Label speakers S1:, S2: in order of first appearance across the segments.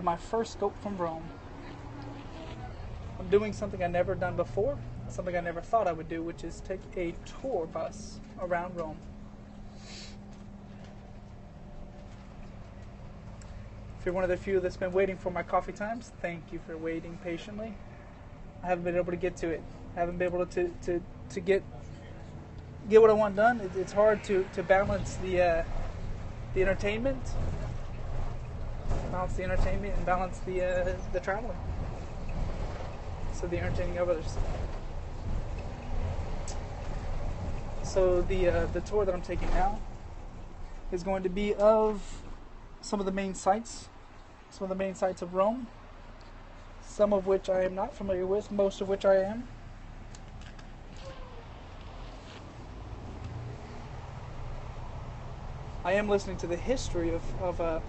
S1: My first scope from Rome. I'm doing something I've never done before, something I never thought I would do, which is take a tour bus around Rome. If you're one of the few that's been waiting for my coffee times, thank you for waiting patiently. I haven't been able to get to it. I haven't been able to get what I want done. It's hard to balance the entertainment. Balance the entertainment and balance the traveling. So the entertaining of others. So the tour that I'm taking now is going to be of some of the main sites of Rome. Some of which I am not familiar with, most of which I am. I am listening to the history of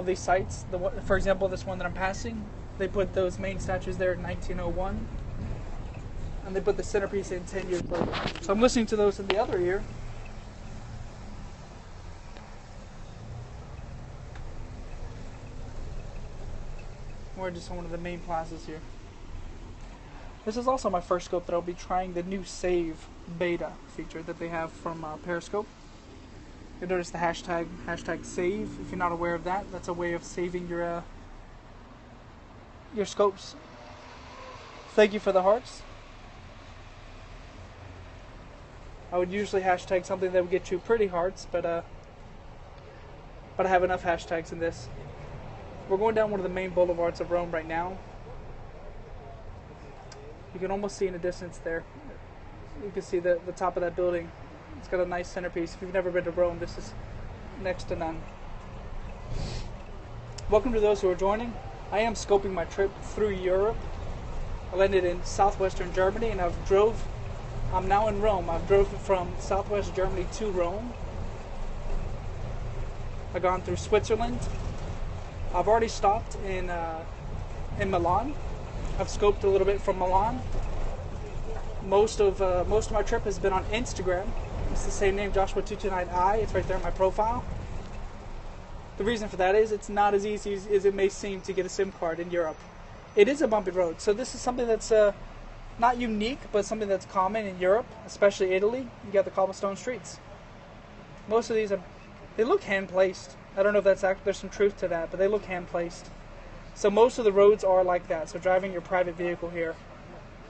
S1: these sites. For example, this one that I'm passing, they put those main statues there in 1901, and they put the centerpiece in 10 years later. So I'm listening to those in the other ear. We're just on one of the main plazas here. This is also my first scope that I'll be trying the new Save beta feature that they have from Periscope. You'll notice the hashtag save. If you're not aware of that, that's a way of saving your scopes. Thank you for the hearts. I would usually hashtag something that would get you pretty hearts, but I have enough hashtags in this. We're going down one of the main boulevards of Rome right now. You can almost see in the distance there. You can see the top of that building. It's got a nice centerpiece. If you've never been to Rome, this is next to none. Welcome to those who are joining. I am scoping my trip through Europe. I landed in southwestern Germany and I'm now in Rome. I've drove from southwest Germany to Rome. I've gone through Switzerland. I've already stopped in Milan. I've scoped a little bit from Milan. Most of my trip has been on Instagram. It's the same name, Joshua229i. It's right there in my profile. The reason for that is it's not as easy as it may seem to get a SIM card in Europe. It is a bumpy road, so this is something that's not unique, but something that's common in Europe, especially Italy. You got the cobblestone streets. Most of these they look hand placed. I don't know if there's some truth to that, but they look hand placed. So most of the roads are like that. So driving your private vehicle here,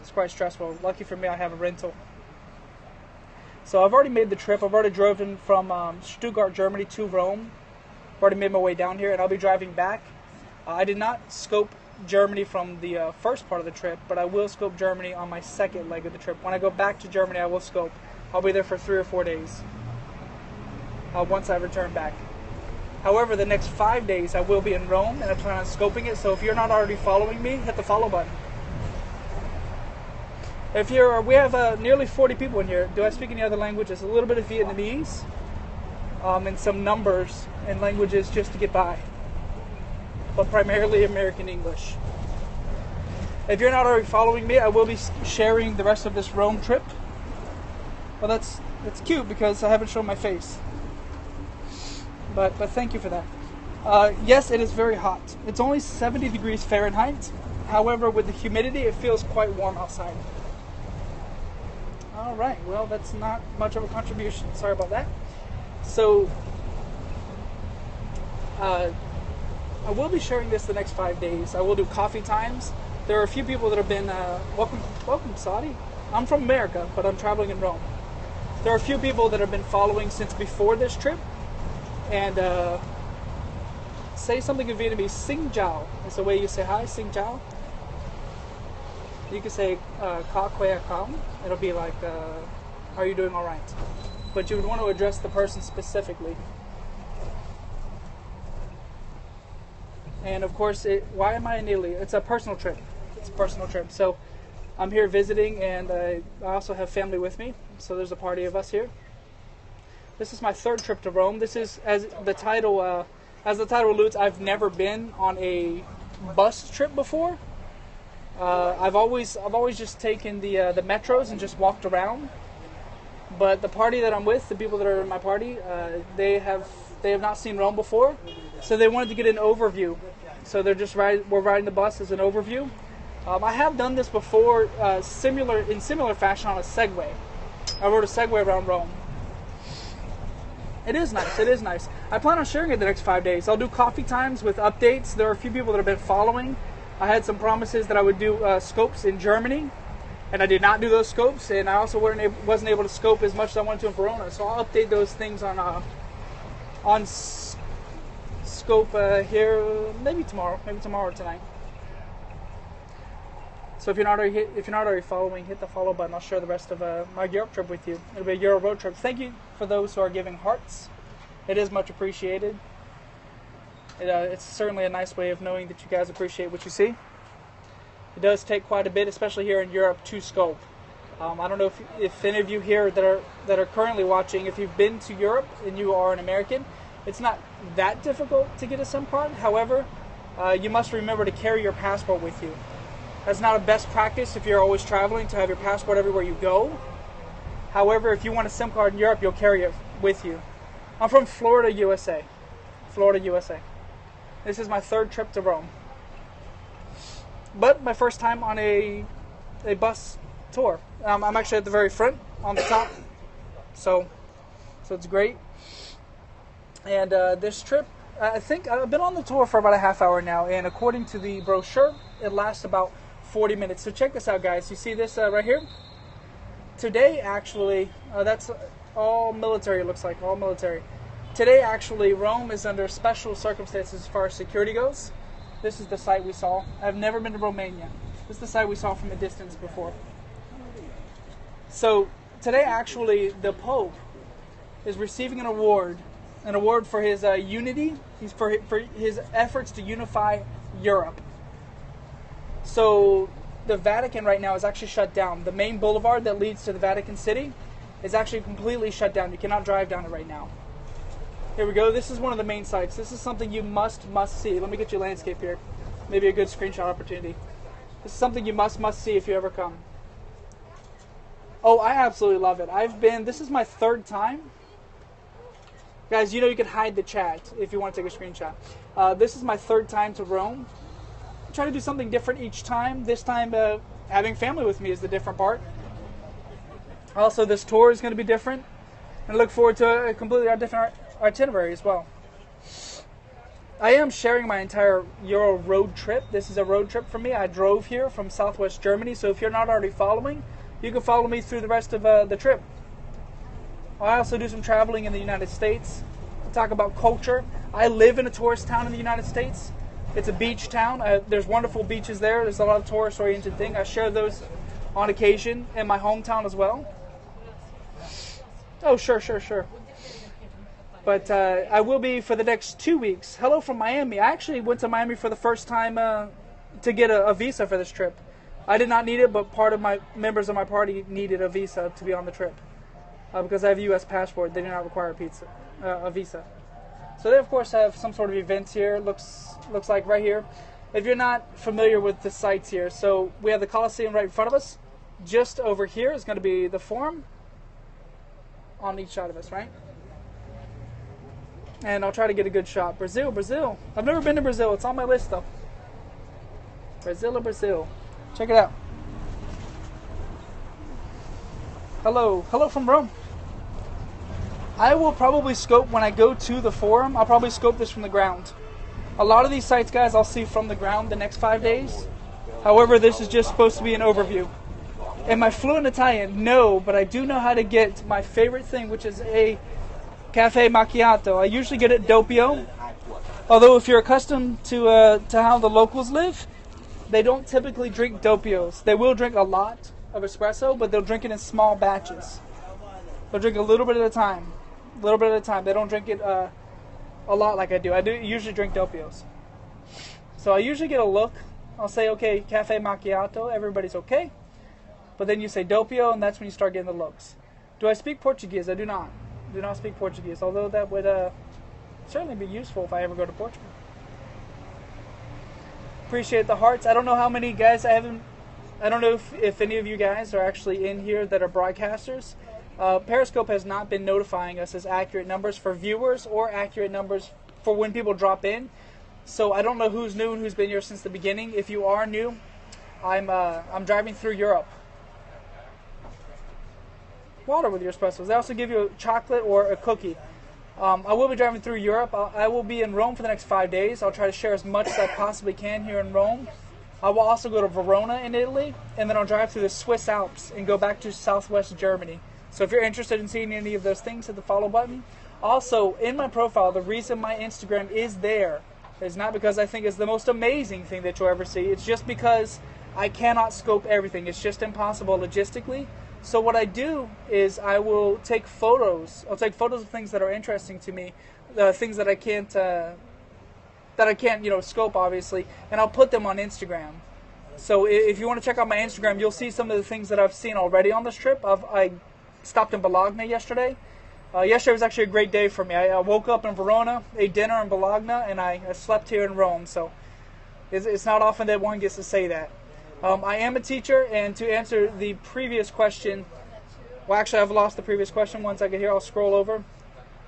S1: it's quite stressful. Lucky for me, I have a rental. So I've already made the trip. I've already driven from Stuttgart, Germany to Rome. I've already made my way down here, and I'll be driving back. I did not scope Germany from the first part of the trip, but I will scope Germany on my second leg of the trip. When I go back to Germany, I will scope. I'll be there for 3 or 4 days once I return back. However, the next 5 days I will be in Rome, and I plan on scoping it. So if you're not already following me, hit the follow button. We have nearly 40 people in here. Do I speak any other languages? A little bit of Vietnamese, and some numbers and languages just to get by, but primarily American English. If you're not already following me, I will be sharing the rest of this Rome trip. Well, that's cute because I haven't shown my face. But thank you for that. Yes, it is very hot. It's only 70 degrees Fahrenheit. However, with the humidity, it feels quite warm outside. All right, well, that's not much of a contribution. Sorry about that. So, I will be sharing this the next 5 days. I will do coffee times. There are a few people that have been, welcome Saudi. I'm from America, but I'm traveling in Rome. There are a few people that have been following since before this trip. And say something in Vietnamese. Xin chào is the way you say hi. Xin chào. You can say "Ka khỏe không." It'll be like, "Are you doing all right?" But you would want to address the person specifically. And of course, why am I in Italy? It's a personal trip. It's a personal trip. So I'm here visiting, and I also have family with me. So there's a party of us here. This is my third trip to Rome. This is, as the title alludes, I've never been on a bus trip before. I've always just taken the metros and just walked around. But the party that I'm with, the people that are in my party, they have not seen Rome before, so they wanted to get an overview. So we're riding the bus as an overview. I have done this before, in similar fashion on a Segway. I rode a Segway around Rome. It is nice. It is nice. I plan on sharing it the next 5 days. I'll do coffee times with updates. There are a few people that have been following. I had some promises that I would do scopes in Germany, and I did not do those scopes. And I also wasn't able to scope as much as I wanted to in Verona. So I'll update those things on scope here maybe tomorrow or tonight. So if you're not already following, hit the follow button. I'll share the rest of my Europe trip with you. It'll be a Euro road trip. Thank you for those who are giving hearts. It is much appreciated. It's certainly a nice way of knowing that you guys appreciate what you see. It does take quite a bit, especially here in Europe, to scope. I don't know if any of you here that are currently watching, if you've been to Europe and you are an American, it's not that difficult to get a SIM card. However, you must remember to carry your passport with you. That's not a best practice if you're always traveling to have your passport everywhere you go. However, if you want a SIM card in Europe, you'll carry it with you. I'm from Florida, USA. Florida, USA. This is my 3rd trip to Rome. But my first time on a bus tour. I'm actually at the very front, on the top. So it's great. And this trip, I think I've been on the tour for about a half hour now. And according to the brochure, it lasts about 40 minutes. So check this out, guys. You see this right here? Today, actually, that's all military, it looks like, all military. Today, actually, Rome is under special circumstances as far as security goes. This is the site we saw. I've never been to Romania. This is the site we saw from a distance before. So today, actually, the Pope is receiving an award for his unity, for his efforts to unify Europe. So the Vatican right now is actually shut down. The main boulevard that leads to the Vatican City is actually completely shut down. You cannot drive down it right now. Here we go. This is one of the main sites. This is something you must see. Let me get you a landscape here. Maybe a good screenshot opportunity. This is something you must see if you ever come. Oh, I absolutely love it. This is my 3rd time. Guys, you can hide the chat if you want to take a screenshot. This is my 3rd time to Rome. I try to do something different each time. This time, having family with me is the different part. Also, this tour is going to be different. And I look forward to a completely different itinerary as well. I am sharing my entire Euro road trip. This is a road trip for me. I drove here from Southwest Germany. So if you're not already following, you can follow me through the rest of the trip. I also do some traveling in the United States. I talk about culture. I live in a tourist town in the United States. It's a beach town. There's wonderful beaches there. There's a lot of tourist-oriented things. I share those on occasion in my hometown as well. Oh, sure. But I will be for the next 2 weeks. Hello from Miami. I actually went to Miami for the first time to get a visa for this trip. I did not need it, but part of my members of my party needed a visa to be on the trip. Because I have a U.S. passport, they do not require a visa. So they, of course, have some sort of events here. Looks like right here. If you're not familiar with the sites here, so we have the Colosseum right in front of us. Just over here is going to be the Forum on each side of us, right? And I'll try to get a good shot. Brazil. I've never been to Brazil. It's on my list, though. Brazil. Check it out. Hello from Rome. I will probably scope when I go to the Forum. I'll probably scope this from the ground. A lot of these sites, guys, I'll see from the ground the next 5 days. However, this is just supposed to be an overview. Am I fluent Italian? No, but I do know how to get my favorite thing, which is a cafe macchiato. I usually get it doppio. Although if you're accustomed to how the locals live, they don't typically drink doppios. They will drink a lot of espresso, but they'll drink it in small batches. They'll drink a little bit at a time. They don't drink it a lot like I do. I do usually drink doppios. So I usually get a look. I'll say, okay, cafe macchiato, everybody's okay. But then you say doppio, and that's when you start getting the looks. Do I speak Portuguese? I do not. Do not speak Portuguese, although that would certainly be useful if I ever go to Portugal. Appreciate the hearts. I don't know how many guys I don't know if any of you guys are actually in here that are broadcasters. Periscope has not been notifying us as accurate numbers for viewers or accurate numbers for when people drop in. So I don't know who's new and who's been here since the beginning. If you are new, I'm driving through Europe. Water with your espressos. They also give you a chocolate or a cookie. I will be driving through Europe. I will be in Rome for the next 5 days. I'll try to share as much as I possibly can here in Rome. I will also go to Verona in Italy, and then I'll drive through the Swiss Alps and go back to southwest Germany. So if you're interested in seeing any of those things, hit the follow button. Also, in my profile, the reason my Instagram is there is not because I think it's the most amazing thing that you'll ever see. It's just because I cannot scope everything. It's just impossible logistically. So what I do is I will take photos. I'll take photos of things that are interesting to me, things that I can't, scope obviously, and I'll put them on Instagram. So if you want to check out my Instagram, you'll see some of the things that I've seen already on this trip. I stopped in Bologna yesterday. Yesterday was actually a great day for me. I woke up in Verona, ate dinner in Bologna, and I slept here in Rome. So it's not often that one gets to say that. I am a teacher, and to answer the previous question, well, actually, I've lost the previous question. One second here, I'll scroll over.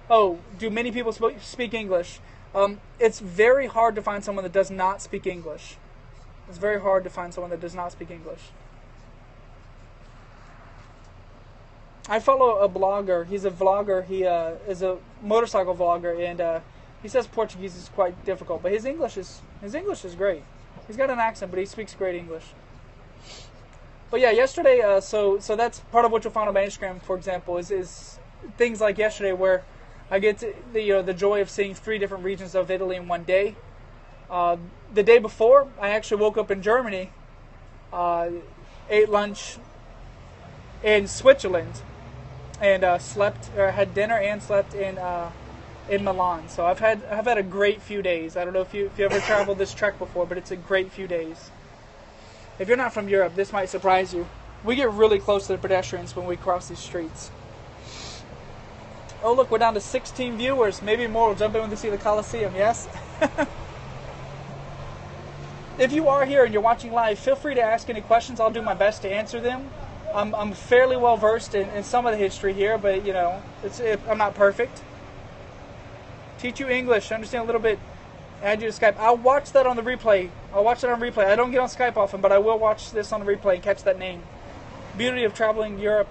S1: Oh, do many people speak English? It's very hard to find someone that does not speak English. It's very hard to find someone that does not speak English. I follow a blogger. He's a vlogger. He is a motorcycle vlogger, and he says Portuguese is quite difficult, but his English is great. He's got an accent, but he speaks great English. But yeah, yesterday, so that's part of what you'll find on my Instagram, for example, is things like yesterday where I get to, the joy of seeing 3 different regions of Italy in one day. The day before, I actually woke up in Germany, ate lunch in Switzerland, and had dinner and slept in Milan. So I've had a great few days. I don't know if you ever traveled this trek before, but it's a great few days. If you're not from Europe, this might surprise you. We get really close to the pedestrians when we cross these streets. Oh look, we're down to 16 viewers. Maybe more will jump in when they see the Colosseum, yes? If you are here and you're watching live, feel free to ask any questions. I'll do my best to answer them. I'm fairly well versed in some of the history here, but I'm not perfect. Teach you English, understand a little bit, add you to Skype. I'll watch that on the replay. I don't get on Skype often, but I will watch this on the replay and catch that name. Beauty of traveling Europe.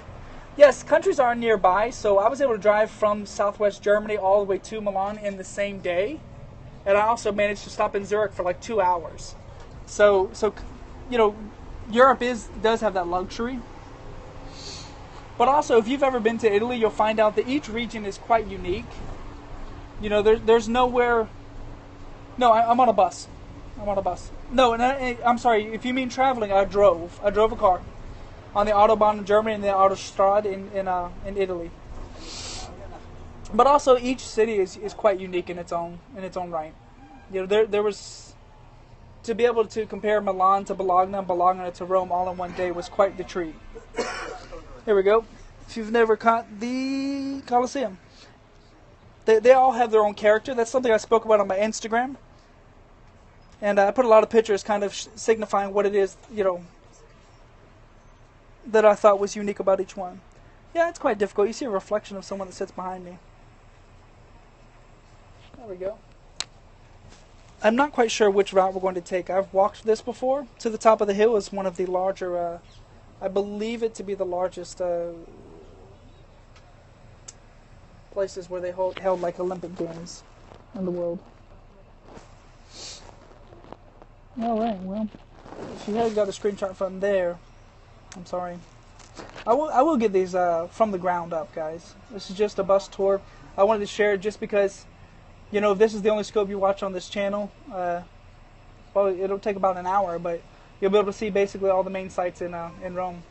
S1: Yes, countries are nearby, so I was able to drive from southwest Germany all the way to Milan in the same day, and I also managed to stop in Zurich for like 2 hours. So Europe does have that luxury. But also, if you've ever been to Italy, you'll find out that each region is quite unique. There's nowhere. No, I'm on a bus. No, and I'm sorry. If you mean traveling, I drove a car on the Autobahn in Germany and the Autostrade in Italy. But also, each city is quite unique in its own right. There was, to be able to compare Milan to Bologna and Bologna to Rome all in one day was quite the treat. Here we go. If you've never caught the Colosseum. They all have their own character. That's something I spoke about on my Instagram. And I put a lot of pictures kind of signifying what it is, that I thought was unique about each one. Yeah, it's quite difficult. You see a reflection of someone that sits behind me. There we go. I'm not quite sure which route we're going to take. I've walked this before. To the top of the hill is one of the larger, I believe it to be the largest places where they held like Olympic Games in the world. Alright, well, if you had got a screenshot from there, I'm sorry. I will get these from the ground up, guys. This is just a bus tour. I wanted to share it just because, if this is the only scope you watch on this channel, well, it'll take about an hour, but you'll be able to see basically all the main sites in Rome.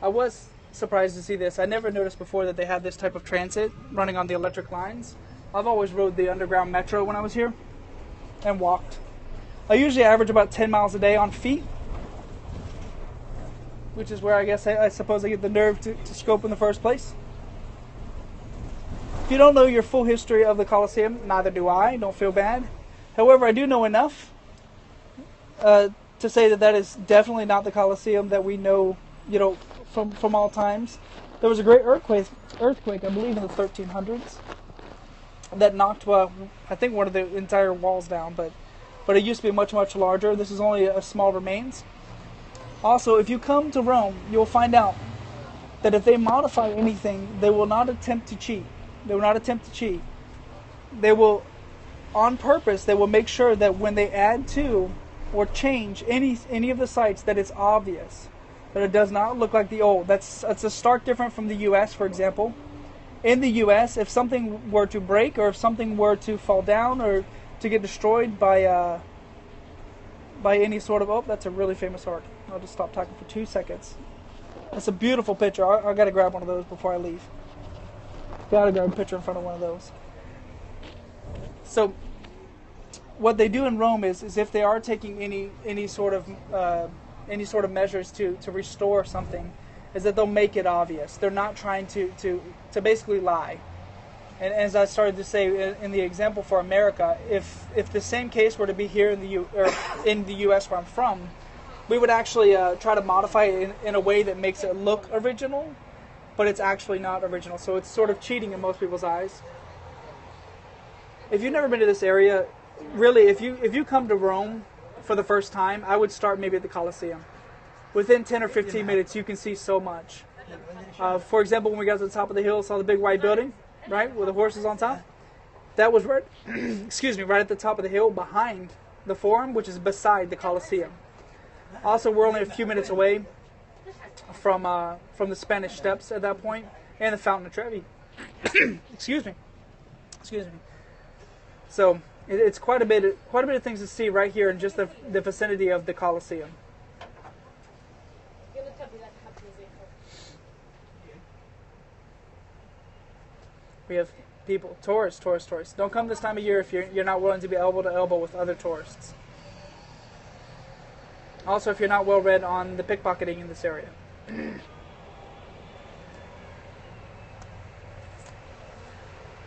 S1: I was surprised to see this. I never noticed before that they had this type of transit running on the electric lines. I've always rode the underground metro when I was here and walked. I usually average about 10 miles a day on feet, which is where I suppose I get the nerve to scope in the first place. If you don't know your full history of the Colosseum, neither do I. Don't feel bad. However, I do know enough to say that is definitely not the Colosseum that we know, from all times. There was a great earthquake, I believe, in the 1300s that knocked, I think, one of the entire walls down, but it used to be much, much larger. This is only a small remains. Also, if you come to Rome, you'll find out that if they modify anything, they will not attempt to cheat. They will not attempt to cheat. They will, on purpose, they will make sure that when they add to or change any of the sites, that it's obvious, that it does not look like the old. That's a stark difference from the U.S., for example. In the U.S., if something were to break or if something were to fall down or to get destroyed by any sort of... Oh, that's a really famous art. I'll just stop talking for 2 seconds. That's a beautiful picture. I got to grab one of those before I leave. Got to grab a picture in front of one of those. So, what they do in Rome is if they are taking any sort of measures to restore something, is that they'll make it obvious. They're not trying to basically lie. And as I started to say in the example for America, if the same case were to be here in the U.S. where I'm from, we would actually try to modify it in a way that makes it look original, but it's actually not original. So it's sort of cheating in most people's eyes. If you've never been to this area, really, if you come to Rome for the first time, I would start maybe at the Colosseum. Within 10 or 15 minutes, you can see so much. For example, when we got to the top of the hill, saw the big white building, right, with the horses on top. That was right, right at the top of the hill behind the Forum, which is beside the Colosseum. Also, we're only a few minutes away from the Spanish Steps at that point, and the Fountain of Trevi. Excuse me. So it's quite a bit of things to see right here in just the vicinity of the Colosseum. We have people, tourists. Don't come this time of year if you're not willing to be elbow to elbow with other tourists. Also, if you're not well read on the pickpocketing in this area.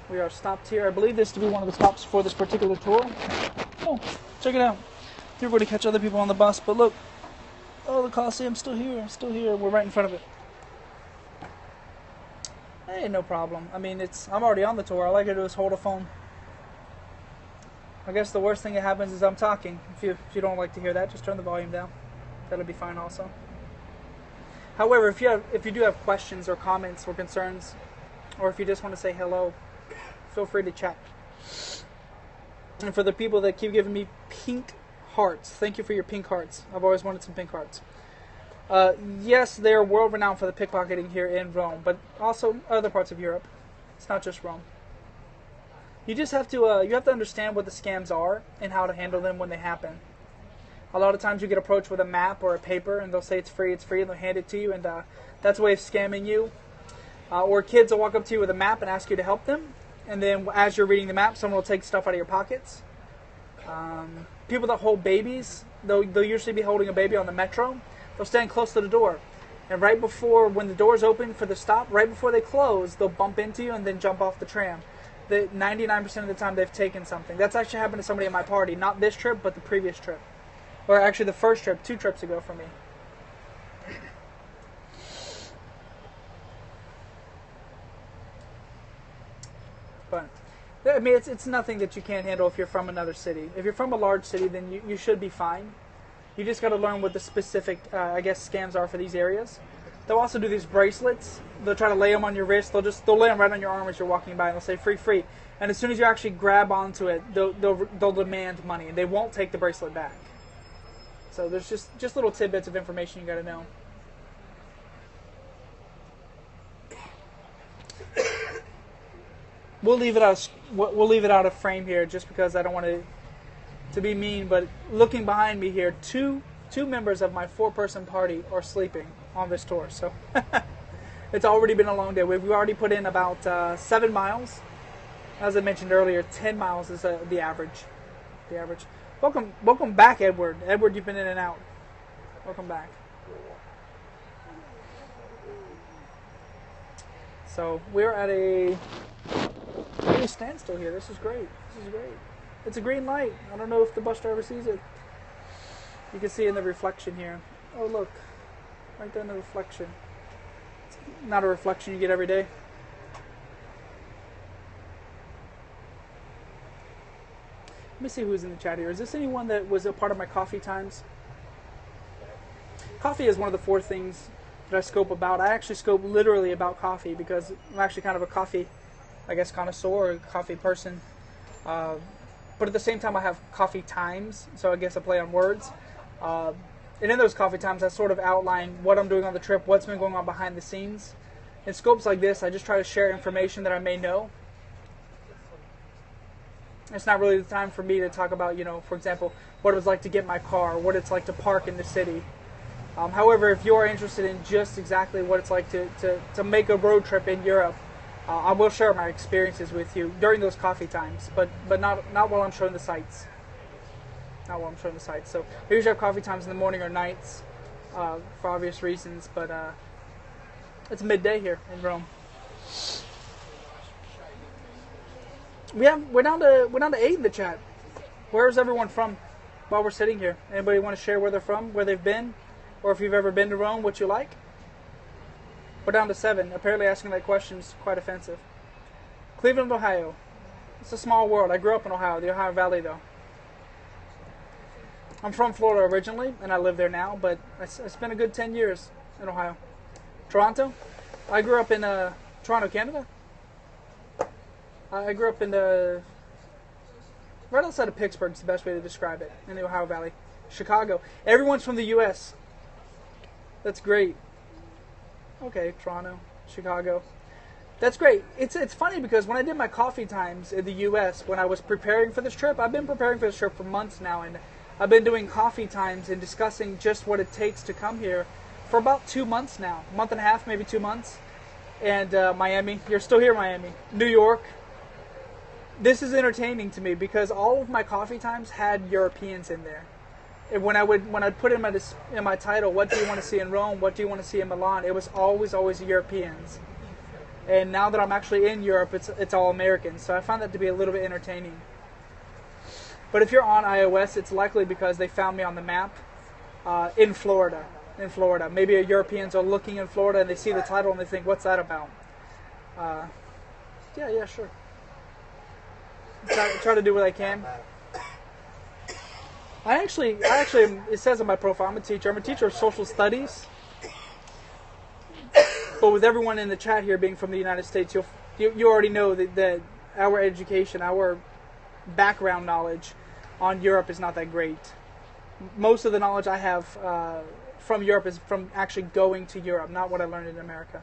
S1: We are stopped here. I believe this to be one of the stops for this particular tour. Oh, check it out. You're going to catch other people on the bus, but look. Oh, the Coliseum's still here. We're right in front of it. Hey, no problem. I mean, I'm already on the tour. All I gotta do is hold a phone. I guess the worst thing that happens is I'm talking. If you don't like to hear that, just turn the volume down. That'll be fine also. However, if you do have questions or comments or concerns, or if you just want to say hello, feel free to chat. And for the people that keep giving me pink hearts, thank you for your pink hearts. I've always wanted some pink hearts. Yes, they're world-renowned for the pickpocketing here in Rome, but also other parts of Europe. It's not just Rome. You just have to understand what the scams are and how to handle them when they happen. A lot of times you get approached with a map or a paper, and they'll say it's free, and they'll hand it to you, and that's a way of scamming you. Or kids will walk up to you with a map and ask you to help them, and then as you're reading the map, someone will take stuff out of your pockets. People that hold babies, they'll usually be holding a baby on the metro. They'll stand close to the door, and right before, when the doors open for the stop, right before they close, they'll bump into you and then jump off the tram. 99% of the time they've taken something. That's actually happened to somebody at my party. Not this trip, but the previous trip. Or actually the first trip, 2 trips ago for me. But, I mean, it's nothing that you can't handle if you're from another city. If you're from a large city, then you should be fine. You just got to learn what the specific, scams are for these areas. They'll also do these bracelets. They'll try to lay them on your wrist. They'll lay them right on your arm as you're walking by, and they'll say free, free. And as soon as you actually grab onto it, they'll demand money, and they won't take the bracelet back. So there's just little tidbits of information you got to know. We'll leave it out of frame here, just because I don't want to be mean. But looking behind me here, two members of my 4-person party are sleeping on this tour. So it's already been a long day. We've already put in about 7 miles. As I mentioned earlier, 10 miles is the average. Welcome back, Edward. Edward, you've been in and out. Welcome back. So we're at a standstill here. This is great. It's a green light. I don't know if the bus driver sees it. You can see in the reflection here. Oh, look. Right there in the reflection. not a reflection you get every day. Let me see who's in the chat here. Is this anyone that was a part of my coffee times? Coffee is one of the 4 things that I scope about. I actually scope literally about coffee because I'm actually kind of a coffee, I guess, connoisseur or coffee person. But at the same time, I have coffee times, so I guess I play on words. And in those coffee times, I sort of outline what I'm doing on the trip, what's been going on behind the scenes. In scopes like this, I just try to share information that I may know. It's not really the time for me to talk about, for example, what it was like to get my car, what it's like to park in the city. However, if you are interested in just exactly what it's like to make a road trip in Europe, I will share my experiences with you during those coffee times, but not while I'm showing the sights. Not while I'm showing the sights. So I usually have coffee times in the morning or nights for obvious reasons, but it's midday here in Rome. We're down to 8 in the chat. Where's everyone from while we're sitting here? Anybody want to share where they're from, where they've been, or if you've ever been to Rome, what you like? We're down to 7. Apparently asking that question is quite offensive. Cleveland, Ohio. It's a small world. I grew up in Ohio, the Ohio Valley, though. I'm from Florida originally, and I live there now, but I spent a good 10 years in Ohio. Toronto. I grew up in Toronto, Canada. I grew up in right outside of Pittsburgh is the best way to describe it, in the Ohio Valley. Chicago. Everyone's from the U.S. That's great. Okay, Toronto, Chicago. That's great. It's funny because when I did my coffee times in the U.S., when I was preparing for this trip, I've been preparing for this trip for months now, and I've been doing coffee times and discussing just what it takes to come here for about 2 months now. A month and a half, maybe 2 months. And Miami. You're still here, Miami. New York. This is entertaining to me because all of my coffee times had Europeans in there. And when I'd put in my title, what do you want to see in Rome? What do you want to see in Milan? It was always Europeans. And now that I'm actually in Europe, it's all Americans. So I find that to be a little bit entertaining. But if you're on iOS, it's likely because they found me on the map in Florida. Maybe Europeans are looking in Florida and they see the title and they think, what's that about? Yeah, sure. Try to do what I can. I actually, it says on my profile, I'm a teacher. I'm a teacher of social studies. But with everyone in the chat here being from the United States, you already know that our education, our background knowledge on Europe is not that great. Most of the knowledge I have from Europe is from actually going to Europe, not what I learned in America.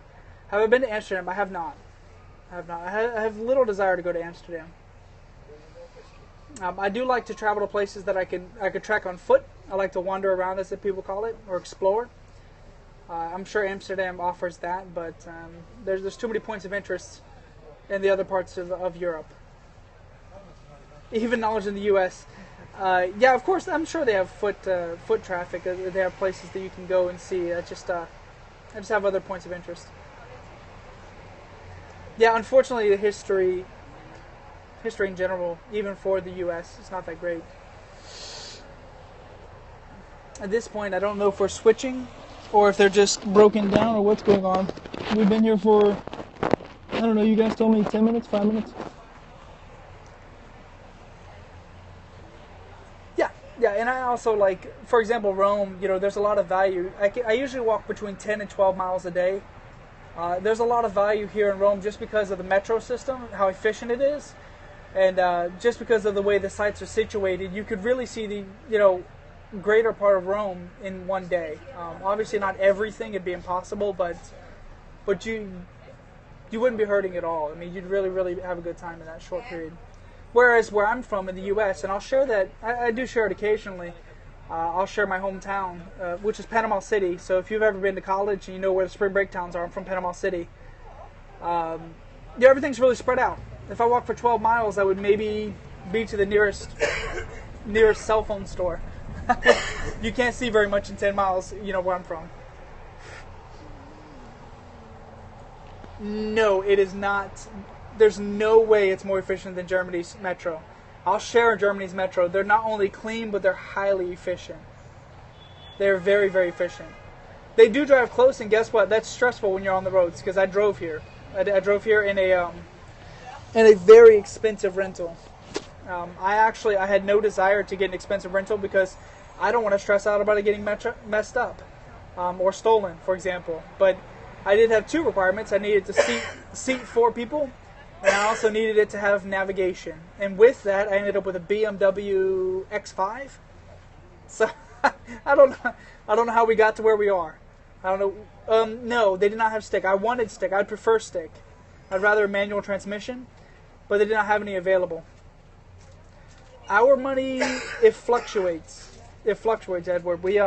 S1: Have I been to Amsterdam? I have not. I have little desire to go to Amsterdam. I do like to travel to places that I could trek on foot. I like to wander around, as the people call it, or explore. I'm sure Amsterdam offers that, but there's too many points of interest in the other parts of Europe. Even knowledge in the U.S. Yeah, of course, I'm sure they have foot traffic. They have places that you can go and see. I just have other points of interest. Yeah, unfortunately, the history in general, even for the U.S., is not that great. At this point, I don't know if we're switching or if they're just broken down or what's going on. We've been here for, I don't know, you guys told me 10 minutes, 5 minutes? Yeah, and I also like, for example, Rome, there's a lot of value. I usually walk between 10 and 12 miles a day. There's a lot of value here in Rome just because of the metro system, how efficient it is. And just because of the way the sites are situated, you could really see the, greater part of Rome in one day. Obviously not everything, it'd be impossible, but you wouldn't be hurting at all. I mean, you'd really, really have a good time in that short period. Whereas where I'm from in the U.S., and I'll share that, I do share it occasionally, I'll share my hometown, which is Panama City. So if you've ever been to college and you know where the spring break towns are, I'm from Panama City. Everything's really spread out. If I walk for 12 miles, I would maybe be to the nearest cell phone store. You can't see very much in 10 miles, where I'm from. No, it is not. There's no way it's more efficient than Germany's metro. I'll share Germany's metro. They're not only clean, but they're highly efficient. They're very, very efficient. They do drive close, and guess what? That's stressful when you're on the roads, because I drove here. I drove here in a very expensive rental. I had no desire to get an expensive rental because I don't want to stress out about it getting messed up or stolen, for example. But I did have two requirements. I needed to seat 4 people, and I also needed it to have navigation. And with that, I ended up with a BMW X5. So I don't know how we got to where we are. I don't know. No, they did not have stick. I wanted stick. I'd prefer stick. I'd rather a manual transmission, but they did not have any available. Our money, it fluctuates. It fluctuates, Edward. We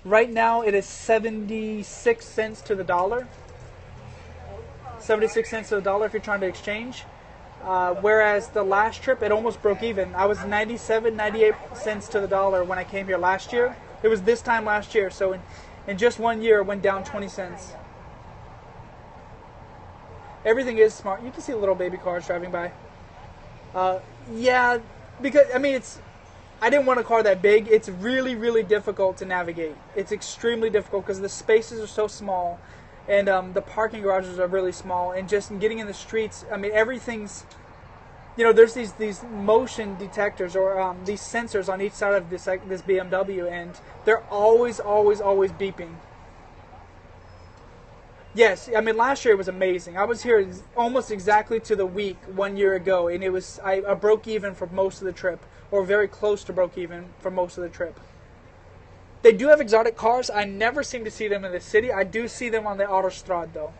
S1: right now it is 76 cents to the dollar. 76 cents to the dollar if you're trying to exchange. Whereas the last trip, it almost broke even. I was 97, 98 cents to the dollar when I came here last year. It was this time last year, so in just 1 year, it went down 20 cents. Everything is smart. You can see little baby cars driving by. Yeah, because, I mean, I didn't want a car that big. It's really, really difficult to navigate. It's extremely difficult because the spaces are so small, and the parking garages are really small, and just getting in the streets, I mean, everything's, there's these motion detectors or these sensors on each side of this BMW, and they're always beeping. Yes, I mean, last year it was amazing. I was here almost exactly to the week 1 year ago, and I broke even for most of the trip, or very close to broke even for most of the trip. They do have exotic cars. I never seem to see them in the city. I do see them on the Autostrad, though.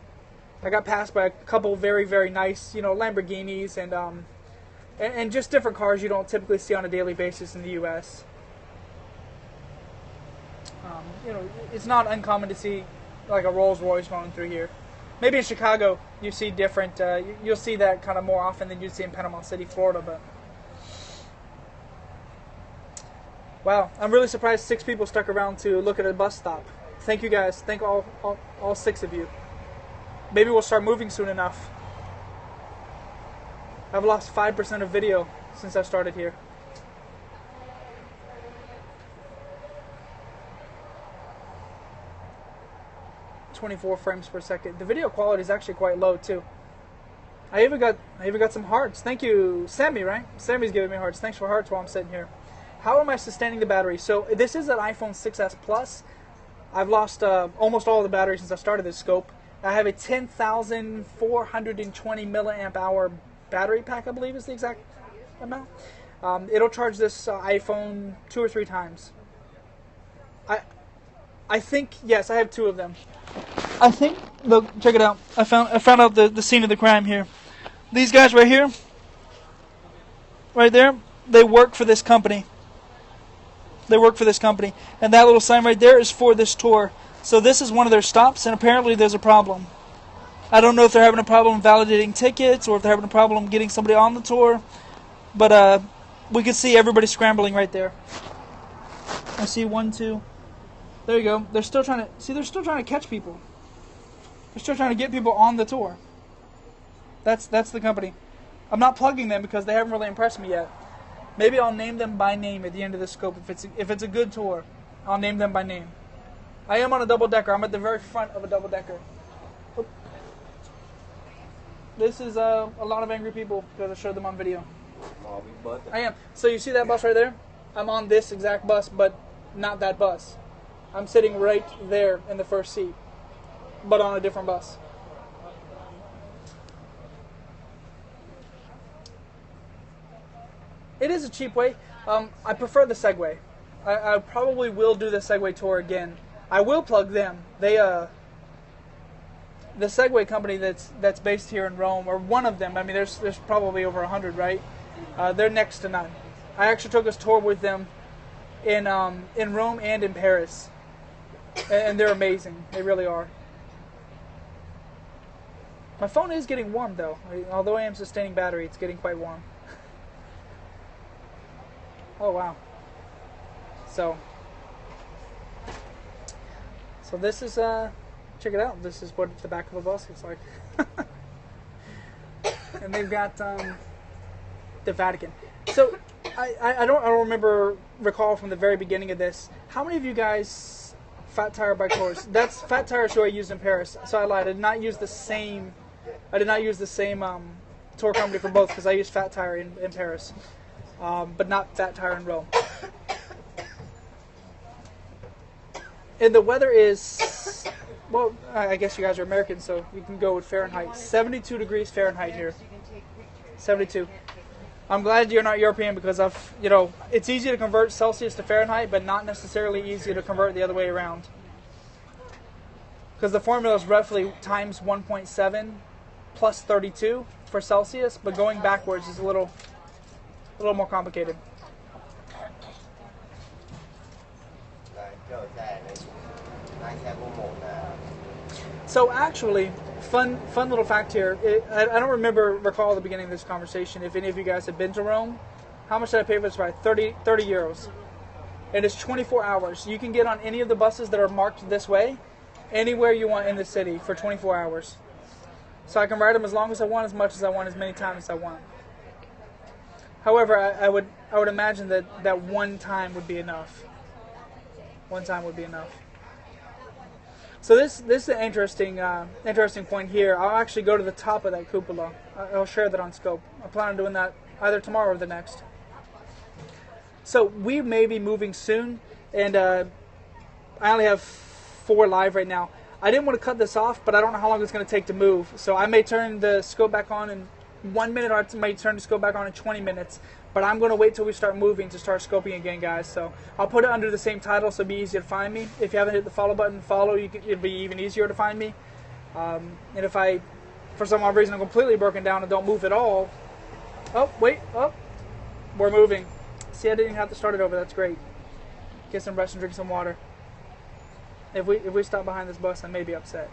S1: I got passed by a couple very, very nice, Lamborghinis and just different cars you don't typically see on a daily basis in the U.S. It's not uncommon to see like a Rolls Royce going through here. Maybe in Chicago you see different. You'll see that kind of more often than you see in Panama City, Florida. But wow, I'm really surprised 6 people stuck around to look at a bus stop. Thank you guys. Thank all 6 of you. Maybe we'll start moving soon enough. I've lost 5% of video since I started here. .24 frames per second. The video quality is actually quite low too. I even got some hearts. Thank you, Sammy. Right? Sammy's giving me hearts. Thanks for hearts while I'm sitting here. How am I sustaining the battery? So this is an iPhone 6s Plus. I've lost almost all of the battery since I started this scope. I have a 10,420 milliamp hour battery pack, I believe is the exact amount. It'll charge this iPhone 2 or 3 times. I think, yes, I have 2 of them. I think, look, check it out. I found out the scene of the crime here. These guys right here, right there, they work for this company. They work for this company. And that little sign right there is for this tour. So this is one of their stops, and apparently there's a problem. I don't know if they're having a problem validating tickets or if they're having a problem getting somebody on the tour. But we can see everybody scrambling right there. I see 1, 2. There you go. They're still trying to catch people. They're still trying to get people on the tour. That's the company. I'm not plugging them because they haven't really impressed me yet. Maybe I'll name them by name at the end of the scope. If it's a good tour, I'll name them by name. I am on a double-decker. I'm at the very front of a double-decker. Oop. This is a lot of angry people because I showed them on video. I am. So you see that bus right there? I'm on this exact bus, but not that bus. I'm sitting right there in the first seat, but on a different bus. It is a cheap way. I prefer the Segway. I probably will do the Segway tour again. I will plug them. They the Segway company that's based here in Rome, or one of them. I mean, there's probably over 100, right? They're next to none. I actually took a tour with them in Rome and in Paris, and they're amazing. They really are. My phone is getting warm though. Although I am sustaining battery, it's getting quite warm. Oh wow. So this is check it out. This is what the back of the bus looks like. And they've got the Vatican. So I don't recall from the very beginning of this. How many of you guys Fat Tire by Course. That's Fat Tire is who I used in Paris. So I lied. I did not use the same. Tour company for both because I used Fat Tire in Paris, but not Fat Tire in Rome. And the weather is, well, I guess you guys are American, so you can go with Fahrenheit. 72 degrees Fahrenheit here. 72. I'm glad you're not European because it's easy to convert Celsius to Fahrenheit, but not necessarily easy to convert the other way around. Because the formula is roughly times 1.7 plus 32 for Celsius, but going backwards is a little more complicated. So actually, fun little fact here. I don't recall the beginning of this conversation. If any of you guys have been to Rome, how much did I pay for this ride? 30 euros. And it's 24 hours. You can get on any of the buses that are marked this way, anywhere you want in the city for 24 hours. So I can ride them as long as I want, as much as I want, as many times as I want. However, I would imagine that one time would be enough. One time would be enough. So this is an interesting point here. I'll actually go to the top of that cupola. I'll share that on Scope. I plan on doing that either tomorrow or the next. So we may be moving soon, and I only have 4 live right now. I didn't want to cut this off, but I don't know how long it's going to take to move. So I may turn the scope back on in 1 minute, or I may turn the scope back on in 20 minutes. But I'm going to wait till we start moving to start scoping again, guys. So I'll put it under the same title so it'll be easy to find me. If you haven't hit the follow button, it'll be even easier to find me. And if for some odd reason, I'm completely broken down and don't move at all. Oh, wait. Oh, we're moving. See, I didn't even have to start it over. That's great. Get some rest and drink some water. If we stop behind this bus, I may be upset.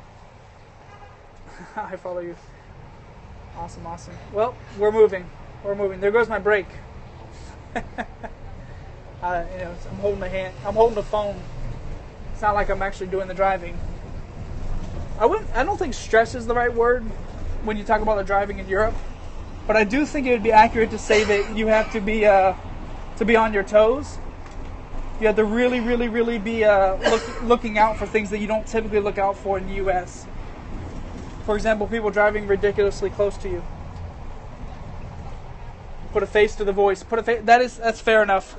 S1: I follow you. Awesome. Well, we're moving. There goes my brake. I'm holding the hand. I'm holding the phone. It's not like I'm actually doing the driving. I don't think stress is the right word when you talk about the driving in Europe, but I do think it would be accurate to say that you have to be on your toes. You have to really, really, really be looking out for things that you don't typically look out for in the U.S. For example, people driving ridiculously close to you. Put a face to the voice. That's fair enough.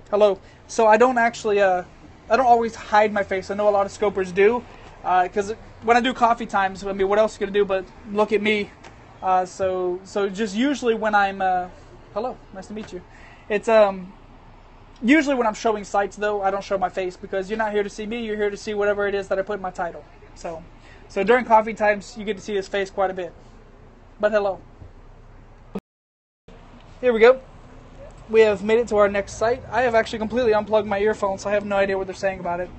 S1: Hello. So I don't always hide my face. I know a lot of scopers do, because when I do coffee times, I mean, what else are you gonna do but look at me? So just usually when I'm hello, nice to meet you. It's usually when I'm showing sites, though, I don't show my face because you're not here to see me. You're here to see whatever it is that I put in my title. So during coffee times, you get to see his face quite a bit. But hello. Here we go. We have made it to our next site. I have actually completely unplugged my earphones, so I have no idea what they're saying about it.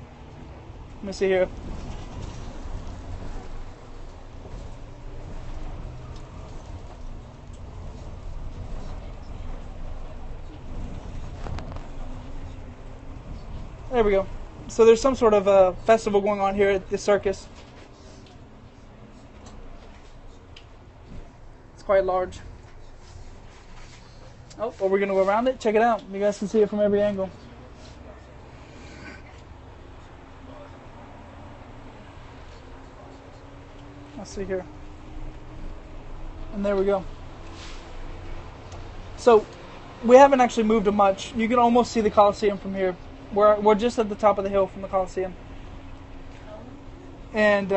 S1: Let me see here. There we go. So there's some sort of festival going on here at the circus. It's quite large. Oh, well, we're going to go around it. Check it out. You guys can see it from every angle. Let's see here. And there we go. So we haven't actually moved much. You can almost see the Colosseum from here. We're just at the top of the hill from the Colosseum. And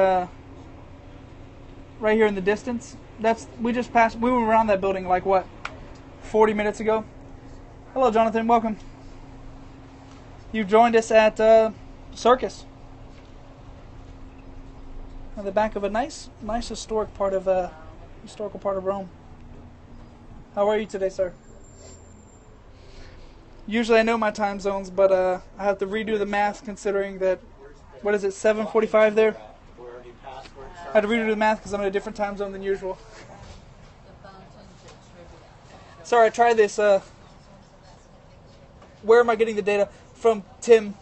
S1: right here in the distance, we went around that building like 40 minutes ago. Hello, Jonathan, welcome. You've joined us at Circus. At the back of a nice historical part of Rome. How are you today, sir? Usually I know my time zones, but I have to redo the math considering that, 7:45 there? I had to redo the math because I'm in a different time zone than usual. Sorry, I tried this. Where am I getting the data? From Tim.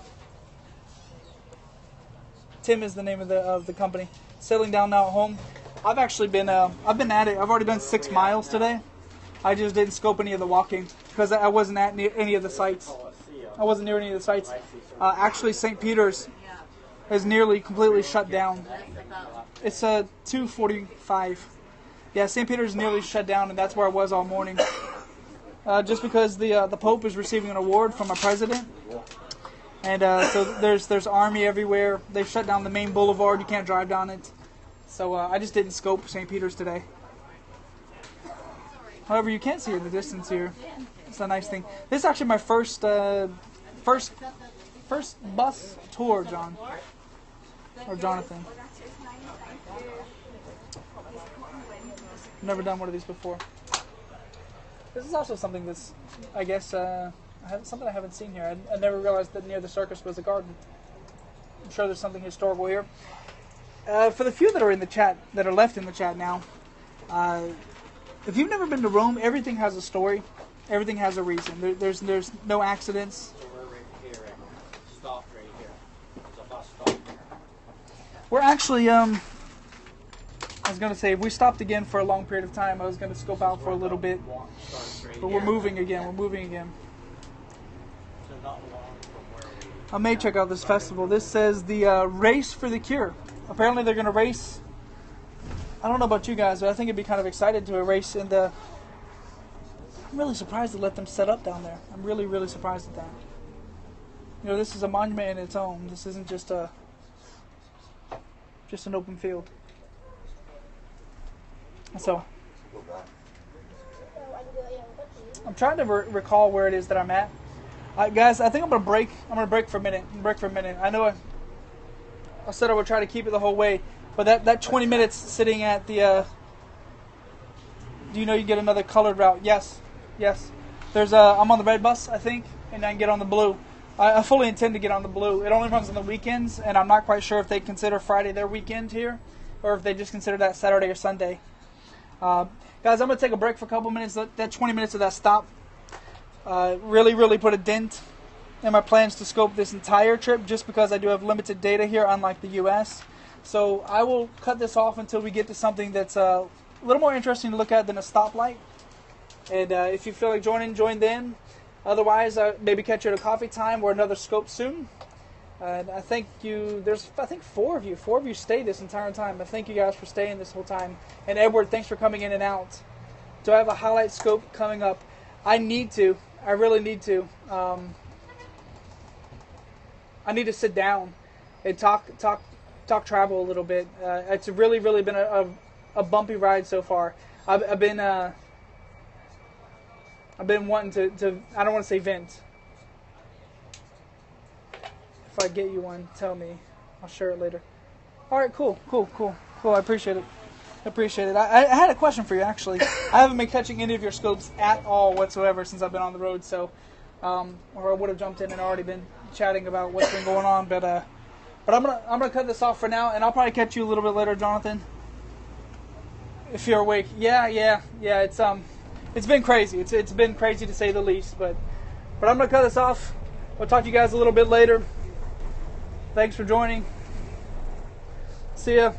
S1: Tim is the name of the company. Settling down now at home. I've actually been I've been at it. I've already done 6 miles today. I just didn't scope any of the walking because I wasn't at any of the sites. I wasn't near any of the sites. Actually, St. Peter's is nearly completely shut down. It's 2:45. Yeah, St. Peter's is nearly shut down, and that's where I was all morning. Just because the Pope is receiving an award from a president, and so there's army everywhere. They've shut down the main boulevard. You can't drive down it. So I just didn't scope St. Peter's today. However, you can see it in the distance here. It's a nice thing. This is actually my first bus tour, John. Or Jonathan. Never done one of these before. This is also something that's, I guess, something I haven't seen here. I never realized that near the circus was a garden. I'm sure there's something historical here. For the few that are in the chat, that are left in the chat now, if you've never been to Rome, everything has a story. Everything has a reason. There's no accidents.
S2: So we're right here. Stopped right here. There's a bus stop here.
S1: We're actually, I was going to say, if we stopped again for a long period of time, I was going to scope out for a little bit. But we're moving again. We're moving again.
S2: So not long from where we...
S1: I may check out this festival. This says the Race for the Cure. Apparently they're going to race. I don't know about you guys, but I think it'd be kind of excited to race in the... I'm really surprised to let them set up down there. I'm really, really surprised at that. You know, this is a monument in its own. This isn't just an open field. So, I'm trying to recall where it is that I'm at. Guys, I think I'm gonna break. I'm gonna break for a minute. I know I said I would try to keep it the whole way, but that 20 minutes sitting at the. Do you know you get another colored route? Yes. There's I'm on the red bus, I think, and I can get on the blue. I fully intend to get on the blue. It only runs on the weekends, and I'm not quite sure if they consider Friday their weekend here, or if they just consider that Saturday or Sunday. Guys, I'm going to take a break for a couple minutes. That 20 minutes of that stop really put a dent in my plans to scope this entire trip, just because I do have limited data here, unlike the U.S. So I will cut this off until we get to something that's a little more interesting to look at than a stoplight. And if you feel like join then. Otherwise, maybe catch you at a coffee time or another scope soon. And I thank you. There's, I think, four of you stayed this entire time. I thank you guys for staying this whole time. And Edward, thanks for coming in and out. Do I have a highlight scope coming up? I need to. I really need to. I need to sit down and talk travel a little bit. It's really been a bumpy ride so far. I've been wanting to. I don't want to say vent. If I get you one, tell me. I'll share it later. All right, cool. I appreciate it. I had a question for you, actually. I haven't been catching any of your scopes at all whatsoever since I've been on the road, so or I would have jumped in and already been chatting about what's been going on. But I'm gonna cut this off for now, and I'll probably catch you a little bit later, Jonathan, if you're awake. Yeah. It's been crazy. It's been crazy to say the least. But I'm gonna cut this off. I'll talk to you guys a little bit later. Thanks for joining. See ya.